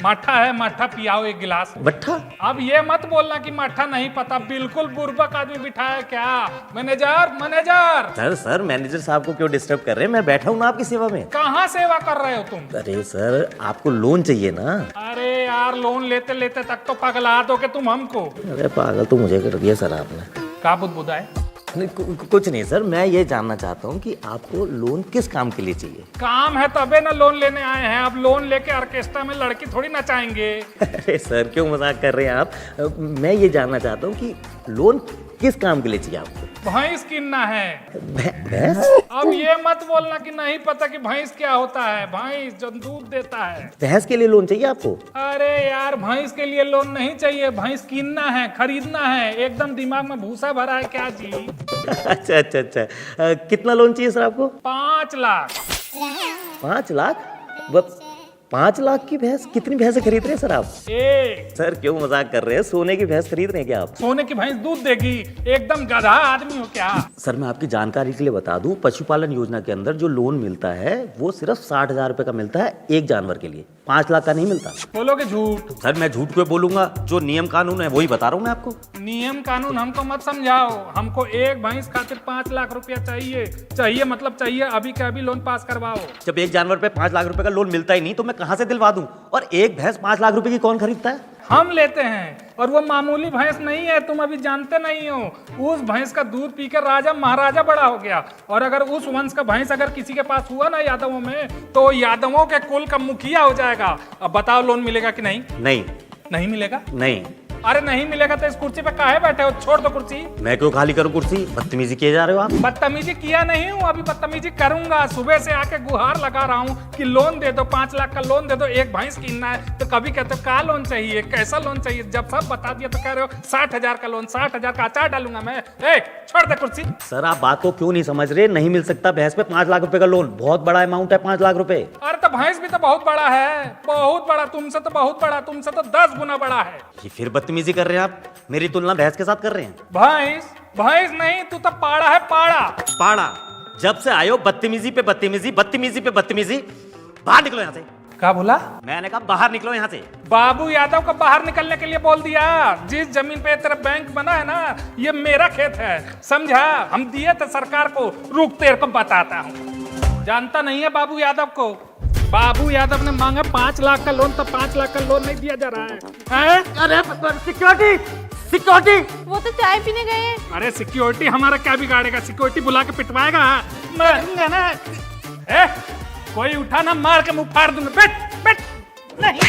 माठा है, माठा पियाओ एक गिलास। मट्ठा? अब ये मत बोलना कि माठा नहीं पता, बिल्कुल बुर्बक आदमी बिठाया क्या। Manager manager. सर मैनेजर साहब को क्यों डिस्टर्ब कर रहे हैं? मैं बैठा हूँ ना आपकी सेवा में। कहाँ सेवा कर रहे हो तुम? अरे सर आपको लोन चाहिए ना। अरे यार लोन लेते लेते तक तो पगला दोगे तुम हमको। अरे पागल तो मुझे कर दिया सर आपने। का बुदबुदाए? नहीं कुछ नहीं सर, मैं ये जानना चाहता हूँ कि आपको लोन किस काम के लिए चाहिए? काम है तबे ना लोन लेने आए हैं। अब लोन लेके ऑर्केस्ट्रा में लड़की थोड़ी नचाएंगे। अरे सर क्यों मजाक कर रहे हैं आप? मैं ये जानना चाहता हूँ कि लोन किस काम के लिए चाहिए आपको? भैंस किनना है। भैंस? अब ये मत बोलना कि नहीं पता कि भैंस क्या होता है। भैंस जो दूध देता है। भैंस के लिए लोन चाहिए आपको? अरे यार भैंस के लिए लोन नहीं चाहिए, भैंस किनना है, खरीदना है। एकदम दिमाग में भूसा भरा है क्या जी? अच्छा। कितना लोन चाहिए सर आपको? 5 लाख। 5 लाख? 5 लाख की भैंस? कितनी भैंसें खरीद रहे हैं सर आप? एक। सर क्यों मजाक कर रहे हैं? सोने की भैंस खरीद रहे हैं क्या आप? सोने की भैंस दूध देगी? एकदम गधा आदमी हो क्या? सर मैं आपकी जानकारी के लिए बता दूं, पशुपालन योजना के अंदर जो लोन मिलता है वो सिर्फ 60,000 रुपए का मिलता है एक जानवर के लिए। 5 लाख का नहीं मिलता। बोलोगे झूठ? सर मैं झूठ क्यों बोलूंगा? जो नियम कानून है वही बता रहा हूँ मैं आपको। नियम कानून हमको मत समझाओ। हमको एक भैंस खातिर 5 लाख रुपया चाहिए मतलब चाहिए। अभी का अभी लोन पास करवाओ। जब एक जानवर पे 5 लाख रुपए का लोन मिलता ही नहीं तो मैं कहाँ से दिलवा दूं? और एक भैंस 5 लाख रुपए की कौन खरीदता है? हम लेते हैं, और वो मामूली भैंस नहीं है। तुम अभी जानते नहीं हो। उस भैंस का दूध पी कर राजा महाराजा बड़ा हो गया। और अगर उस वंश का भैंस अगर किसी के पास हुआ ना यादवों में, तो यादवों के कुल का मुखिया हो जाएगा। अब बताओ लोन मिलेगा कि नहीं? नहीं मिलेगा? नहीं। अरे नहीं मिलेगा तो इस कुर्सी पे काहे बैठे हो? छोड़ दो कुर्सी। मैं क्यों खाली करूं कुर्सी? बदतमीजी किए जा रहे हो आप। बदतमीजी किया नहीं हूँ, अभी बदतमीजी करूंगा। सुबह से आके गुहार लगा रहा हूँ कि लोन दे दो, 5 लाख का लोन दे दो, एक भैंस किनना है। तो कभी कहते हो का लोन चाहिए, कैसा लोन चाहिए। जब सब बता दिया तो कह रहे हो 60,000 का लोन। 60,000 का अचार डालूंगा मैं। छोड़ दे कुर्सी। सर आप बात को क्यों नहीं समझ रहे? नहीं मिल सकता भैंस पे 5 लाख रुपए का लोन। बहुत बड़ा अमाउंट है 5 लाख रुपए। अरे तो भैंस भी तो बहुत बड़ा है, बहुत बड़ा। तुमसे तो बहुत बड़ा, तुमसे तो 10 गुना बड़ा है। ये फिर बदतमीजी कर रहे हैं आप। मेरी तुलना भैंस के साथ कर रहे हैं। भैंस नहीं, तू तो पाड़ा है, पाड़ा। जब से आयो बदतमीजी पे बदतमीजी, बदतमीजी पे बदतमीजी। बाहर निकलो यहाँ से। क्या बोला? मैंने कहा बाहर निकलो यहाँ से। बाबू यादव को बाहर निकलने के लिए बोल दिया। जिस जमीन पे तेरा बैंक बना है ना, ये मेरा खेत है, समझा? हम दिए थे सरकार को। रुक तेरे को बताता हूँ। जानता नहीं है बाबू यादव को? बाबू यादव ने मांगा 5 लाख का लोन, तो 5 लाख का लोन नहीं दिया जा रहा है? अरे सिक्योरिटी। वो तो चाय पीने गए हैं। अरे सिक्योरिटी हमारा क्या बिगाड़ेगा? सिक्योरिटी बुला के पिटवाएगा। मारूंगा ना। कोई उठा ना, मार के मुंह फाड़ दूंगा। बैठ नहीं।